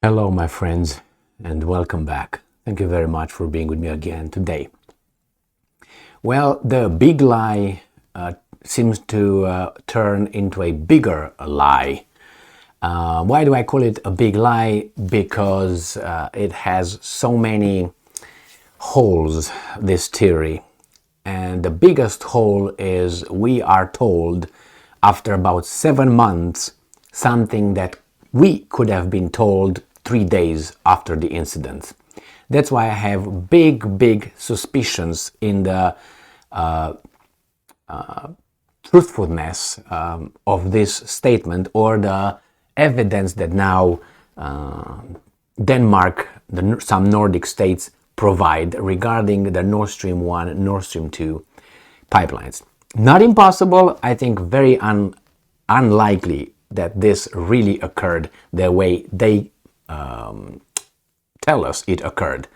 Hello, my friends, and welcome back. Thank you very much for being with me again today. Well, the big lie seems to turn into a bigger lie. Why do I call it a big lie? Because it has so many holes, this theory. And the biggest hole is we are told after about 7 months something that we could have been told 3 days after the incident. That's why I have big suspicions in the truthfulness of this statement or the evidence that now Denmark, some Nordic states provide regarding the Nord Stream 1, Nord Stream 2 pipelines. Not impossible, I think very unlikely that this really occurred the way they tell us it occurred.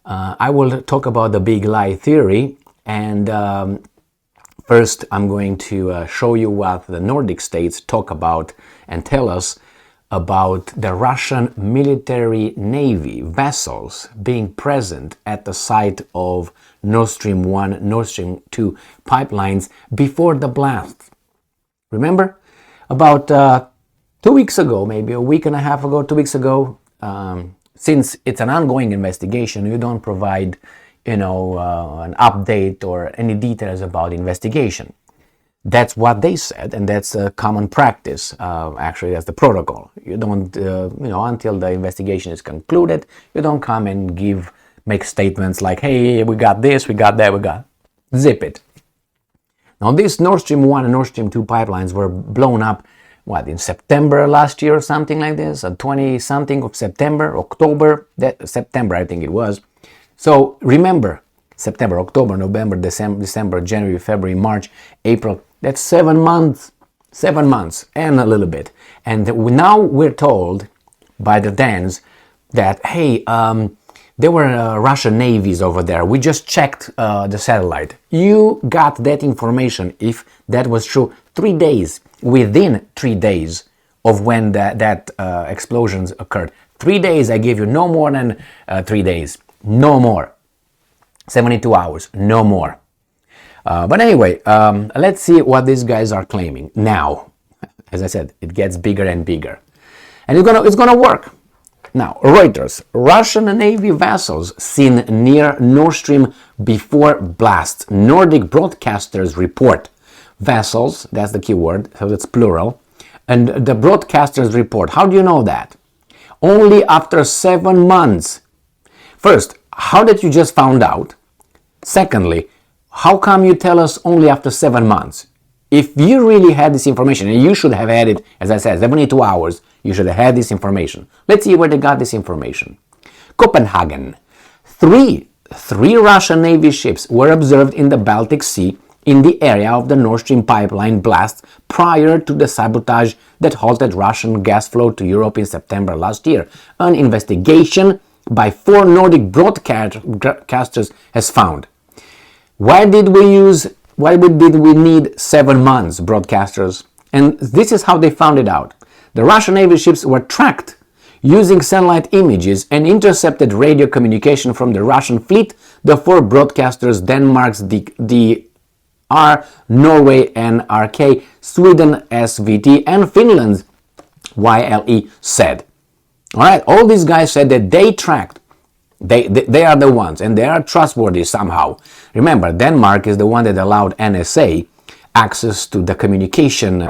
I will talk about the big lie theory, and first I'm going to show you what the Nordic states talk about and tell us about the Russian military navy vessels being present at the site of Nord Stream 1, Nord Stream 2 pipelines before the blast. Remember? About 2 weeks ago, maybe a week and a half ago, 2 weeks ago, since it's an ongoing investigation, you don't provide, an update or any details about investigation. That's what they said, and that's a common practice. Actually, that's the protocol. You don't, until the investigation is concluded, you don't come and make statements like, hey, we got this, we got that, zip it. Now, these Nord Stream 1 and Nord Stream 2 pipelines were blown up, in September last year or something like this, 20-something of September, September, I think it was. So remember, September, October, November, December, January, February, March, April, that's 7 months, and a little bit. And now we're told by the Danes that, hey, there were Russian navies over there. We just checked the satellite. You got that information, if that was true, 3 days, within 3 days of when that explosions occurred. 3 days, I give you, no more than 3 days, no more. 72 hours, no more. But anyway, let's see what these guys are claiming. Now, as I said, it gets bigger and bigger. And it's gonna work. Now, Reuters, Russian Navy vessels seen near Nord Stream before blast. Nordic broadcasters report. Vessels, that's the key word, so it's plural. And the broadcasters report. How do you know that? Only after 7 months. First, how did you just found out? Secondly, how come you tell us only after 7 months? If you really had this information, and you should have had it, as I said, 72 hours, you should have had this information. Let's see where they got this information. Copenhagen. Three Russian Navy ships were observed in the Baltic Sea in the area of the Nord Stream pipeline blast prior to the sabotage that halted Russian gas flow to Europe in September last year. An investigation by 4 Nordic broadcasters has found. Why did we need 7 months, broadcasters? And this is how they found it out. The Russian Navy ships were tracked using satellite images and intercepted radio communication from the Russian fleet. The 4 broadcasters, Denmark's DR, Norway NRK, Sweden SVT, and Finland's YLE said. All right, all these guys said that they tracked. They are the ones, and they are trustworthy somehow. Remember, Denmark is the one that allowed NSA access to the communication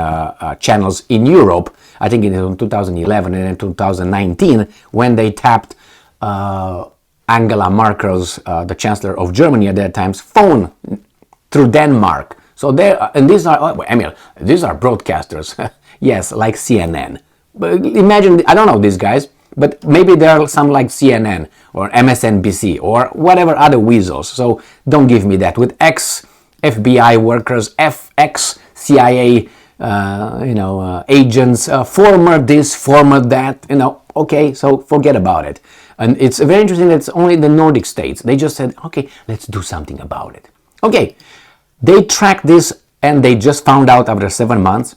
channels in Europe, I think in 2011 and in 2019, when they tapped Angela Merkel's, the Chancellor of Germany at that time's phone through Denmark. So these are broadcasters, yes, like CNN. But imagine, I don't know these guys, but maybe there are some like CNN or MSNBC or whatever other weasels. So don't give me that. With ex-FBI workers, ex-CIA, agents, former this, former that, okay, so forget about it. And it's very interesting that it's only the Nordic states. They just said, okay, let's do something about it. Okay, they tracked this and they just found out after 7 months.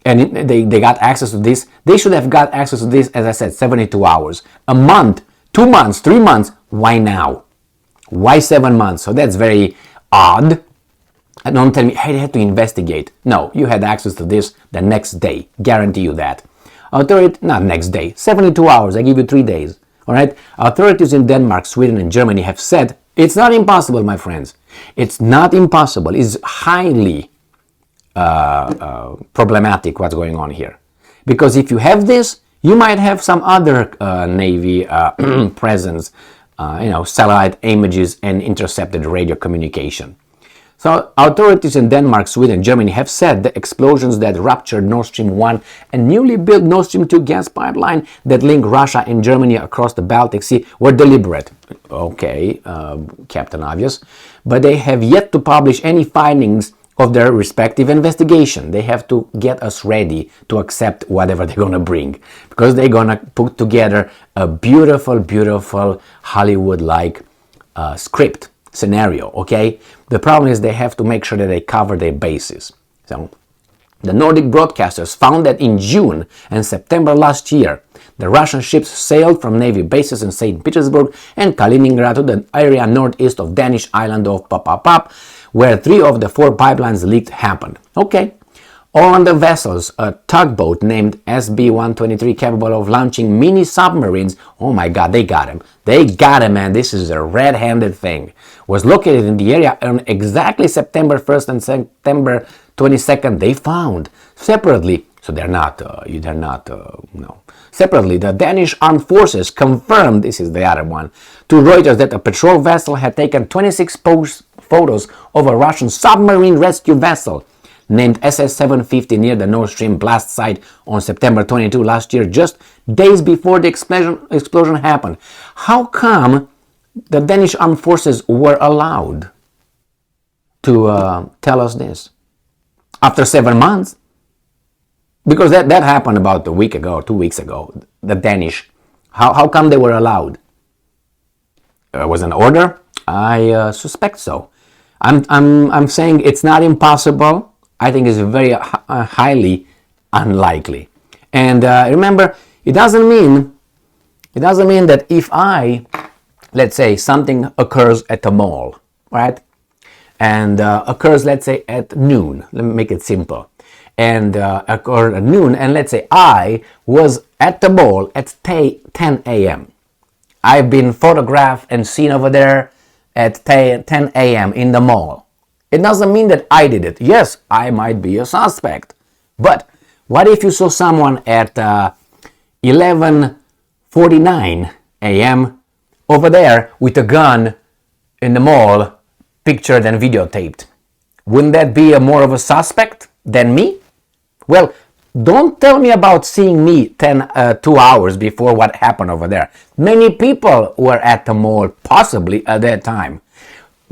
and they got access to this. They should have got access to this, as I said, 72 hours. A month, 2 months, 3 months. Why now? Why 7 months? So that's very odd. And don't tell me, hey, they had to investigate. No, you had access to this the next day. Guarantee you that. Not next day, 72 hours. I give you 3 days. All right. Authorities in Denmark, Sweden, and Germany have said it's not impossible, my friends. It's not impossible. It's highly problematic what's going on here. Because if you have this, you might have some other Navy presence, satellite images and intercepted radio communication. So authorities in Denmark, Sweden, and Germany have said the explosions that ruptured Nord Stream 1 and newly built Nord Stream 2 gas pipeline that link Russia and Germany across the Baltic Sea were deliberate. Okay, Captain Obvious. But they have yet to publish any findings of their respective investigation. They have to get us ready to accept whatever they're going to bring. Because they're going to put together a beautiful, beautiful Hollywood-like script. Scenario, okay? The problem is they have to make sure that they cover their bases. So, the Nordic broadcasters found that in June and September last year, the Russian ships sailed from Navy bases in St. Petersburg and Kaliningrad to the area northeast of Danish island of Papapap, where 3 of the 4 pipelines leaked happened. Okay. On the vessels, a tugboat named SB-123 capable of launching mini submarines, oh my god, they got him. They got him, man. This is a red-handed thing. Was located in the area on exactly September 1st and September 22nd. They found separately, so Separately, the Danish armed forces confirmed, this is the other one, to Reuters that a patrol vessel had taken 26 photos of a Russian submarine rescue vessel named SS-750 near the Nord Stream blast site on September 22 last year, just days before the explosion happened. How come the Danish armed forces were allowed to tell us this? After 7 months? Because that happened about a week ago, 2 weeks ago, the Danish. How come they were allowed? Was an order? I suspect so. I'm saying it's not impossible. I think it's very highly unlikely. And remember, it doesn't mean that if let's say something occurs at a mall, right? And occurs, let's say, at noon. Let me make it simple. And occurred at noon, and let's say I was at the mall at 10 a.m. I've been photographed and seen over there at 10 a.m. in the mall. It doesn't mean that I did it. Yes, I might be a suspect. But what if you saw someone at 11:49 a.m. over there with a gun in the mall, pictured and videotaped? Wouldn't that be more of a suspect than me? Well, don't tell me about seeing me 2 hours before what happened over there. Many people were at the mall possibly at that time.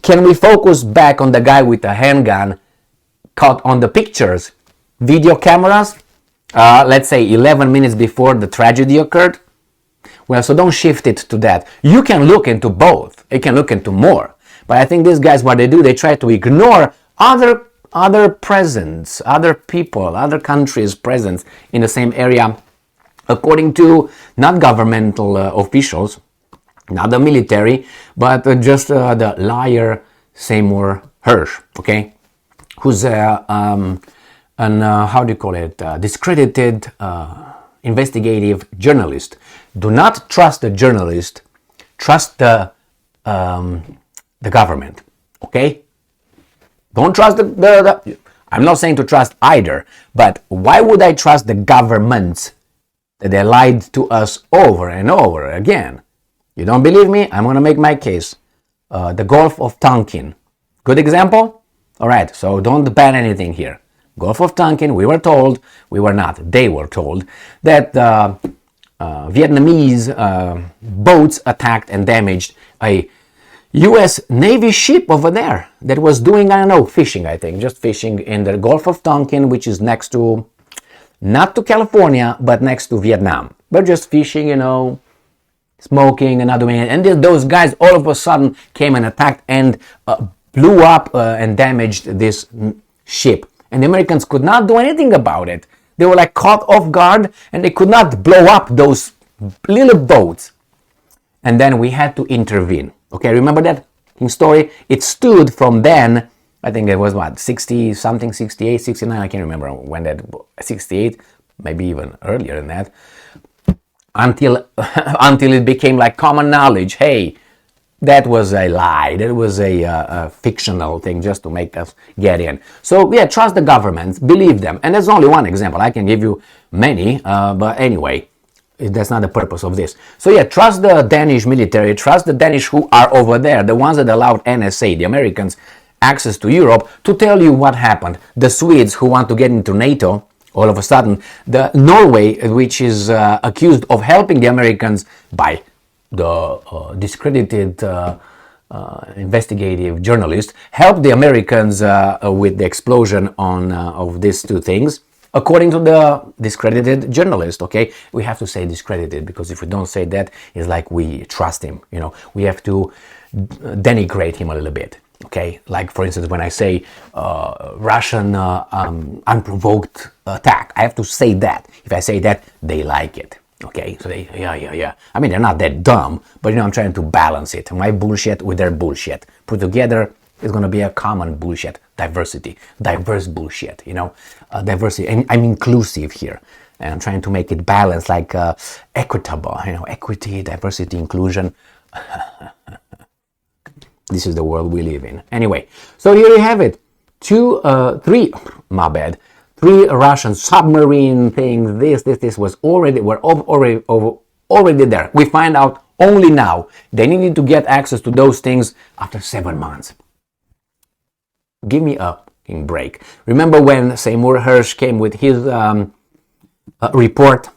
Can we focus back on the guy with the handgun caught on the pictures? Video cameras, let's say 11 minutes before the tragedy occurred? Well, so don't shift it to that. You can look into both. You can look into more. But I think these guys, what they do, they try to ignore other presence, other people, other countries' presence in the same area, according to not governmental officials, not the military, but just the liar Seymour Hersh, okay, who's discredited investigative journalist. Do not trust the journalist, trust the government, okay? Don't trust the I'm not saying to trust either, but why would I trust the governments that they lied to us over and over again? You don't believe me? I'm going to make my case. The Gulf of Tonkin. Good example? All right, so don't ban anything here. Gulf of Tonkin, we were told, we were not, they were told, that Vietnamese boats attacked and damaged a U.S. Navy ship over there that was doing, I don't know, fishing, I think, just fishing in the Gulf of Tonkin, which is next to, not to California, but next to Vietnam. But just fishing, smoking and not doing it. And those guys all of a sudden came and attacked and blew up and damaged this ship. And the Americans could not do anything about it. They were like caught off guard and they could not blow up those little boats. And then we had to intervene. Okay, remember that story? It stood from then, I think it was what, 60 something, 68, 69, I can't remember when that, 68, maybe even earlier than that, until it became like common knowledge. Hey, that was a lie. That was a fictional thing just to make us get in. So yeah, trust the governments, believe them. And there's only one example. I can give you many, but anyway, that's not the purpose of this. So yeah, trust the Danish military, trust the Danish who are over there, the ones that allowed NSA, the Americans, access to Europe, to tell you what happened. The Swedes who want to get into NATO, all of a sudden, the Norway, which is accused of helping the Americans by the discredited investigative journalist, helped the Americans with the explosion of these two things. According to the discredited journalist, okay? We have to say discredited, because if we don't say that, it's like we trust him, you know? We have to denigrate him a little bit, okay? Like, for instance, when I say Russian unprovoked attack, I have to say that. If I say that, they like it, okay? So they, yeah. I mean, they're not that dumb, but, you know, I'm trying to balance it. My bullshit with their bullshit. Put together, it's going to be a common bullshit. Diversity, diverse bullshit, you know, diversity. And I'm inclusive here, and I'm trying to make it balanced, like equitable, you know, equity, diversity, inclusion. This is the world we live in. Anyway, so here you have it. Three Russian submarine things. This was already, already there. We find out only now. They needed to get access to those things after 7 months. Give me a break. Remember when Seymour Hersh came with his report,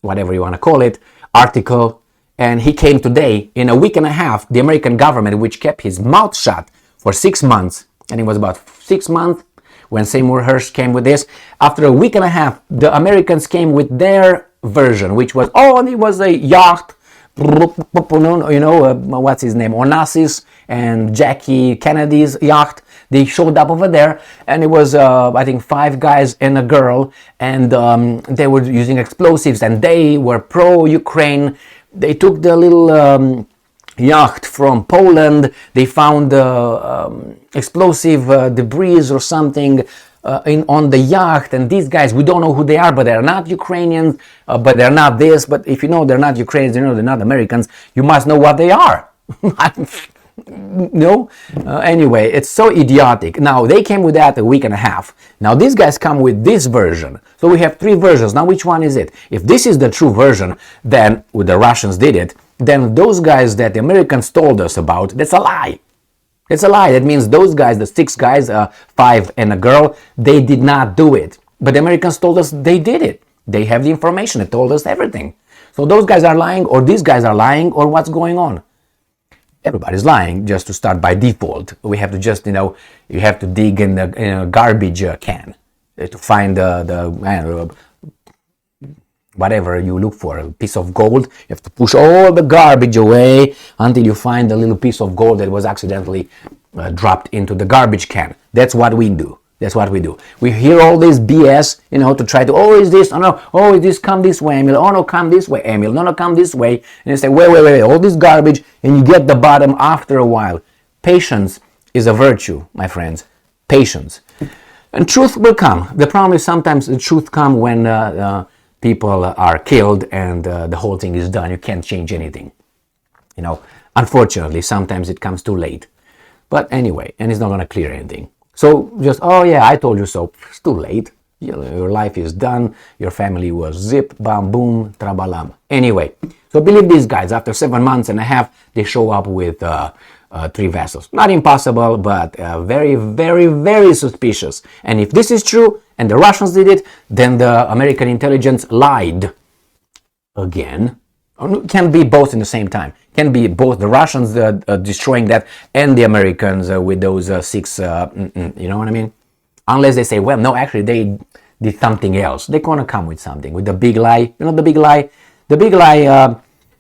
whatever you want to call it, article, and he came today. In a week and a half, the American government, which kept his mouth shut for 6 months, and it was about 6 months when Seymour Hersh came with this, after a week and a half, the Americans came with their version, which was, it was a yacht, you know, what's his name, Onassis and Jackie Kennedy's yacht. They showed up over there, and it was I think 5 guys and a girl, and they were using explosives, and they were pro-Ukraine. They took the little yacht from Poland. They found explosive debris or something on the yacht, and these guys, we don't know who they are, but they're not Ukrainians, but they're not this. But if you know they're not Ukrainians, you know they're not Americans, you must know what they are. No? Anyway, it's so idiotic. Now, they came with that a week and a half. Now, these guys come with this version. So we have 3 versions. Now, which one is it? If this is the true version, then the Russians did it, then those guys that the Americans told us about, that's a lie. It's a lie. That means those guys, the 6 guys, 5 and a girl, they did not do it. But the Americans told us they did it. They have the information. They told us everything. So those guys are lying, or these guys are lying, or what's going on? Everybody's lying, just to start by default. We have to just, you have to dig in a garbage can to find whatever you look for, a piece of gold. You have to push all the garbage away until you find a little piece of gold that was accidentally dropped into the garbage can. That's what we do. That's what we do. We hear all this BS, to try to, is this, is this, come this way, Emil. Oh, no, come this way, Emil. No, come this way. And you say, wait, all this garbage, and you get the bottom after a while. Patience is a virtue, my friends. Patience. And truth will come. The problem is sometimes the truth comes when people are killed and the whole thing is done. You can't change anything. Unfortunately, sometimes it comes too late. But anyway, and it's not going to clear anything. So just, I told you so. It's too late. Your life is done. Your family was zip, bam, boom, trabalam. Anyway, so believe these guys. After 7 months and a half, they show up with 3 vessels. Not impossible, but very, very, very suspicious. And if this is true, and the Russians did it, then the American intelligence lied again. Can be both in the same time. Can be both the Russians destroying that and the Americans with those 6, you know what I mean? Unless they say, well, no, actually they did something else. They're going to come with something, with the big lie. You know the big lie? The big lie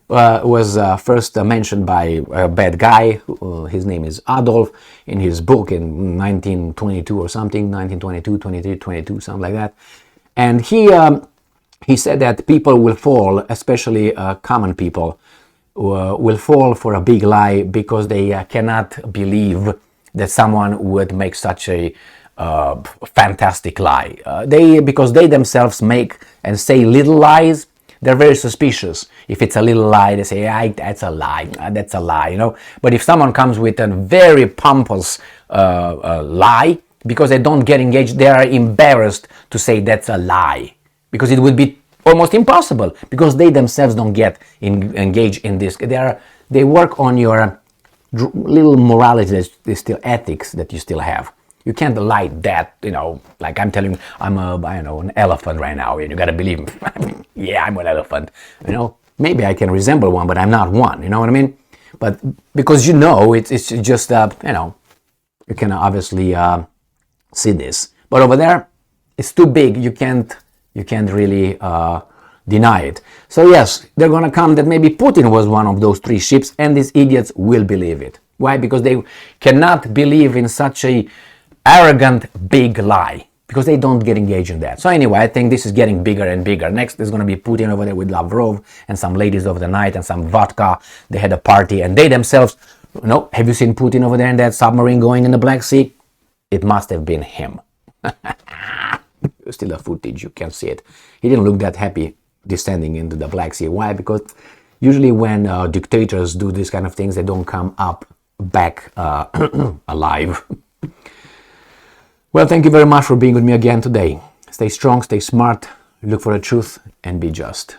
was first mentioned by a bad guy. His name is Adolf, in his book in 1922 or something, 1922, 23, 22, something like that. And he said that people will fall, especially common people, will fall for a big lie because they cannot believe that someone would make such a fantastic lie. Because they themselves make and say little lies, they're very suspicious. If it's a little lie, they say, that's a lie, that's a lie, you know. But if someone comes with a very pompous lie, because they don't get engaged, they are embarrassed to say that's a lie, because it would be almost impossible, because they themselves don't get engaged in this. They work on your little morality, there's still ethics that you still have. You can't lie that, you know, like I'm telling you, I'm an elephant right now, and you gotta believe me. Yeah, I'm an elephant, you know. Maybe I can resemble one, but I'm not one, you know what I mean? But because it's just, you know, you can obviously see this. But over there, it's too big, you can't really deny it. So yes, they're gonna come that maybe Putin was one of those 3 ships, and these idiots will believe it. Why? Because they cannot believe in such a arrogant big lie, because they don't get engaged in that. So anyway, I think this is getting bigger and bigger. Next there's going to be Putin over there with Lavrov and some ladies of the night and some vodka. They had a party, and they themselves, you know, have you seen Putin over there in that submarine going in the Black Sea? It must have been him. Still a footage, you can see it. He didn't look that happy descending into the Black Sea. Why? Because usually when dictators do these kind of things, they don't come up back alive. Well, thank you very much for being with me again today. Stay strong, stay smart, look for the truth, and be just.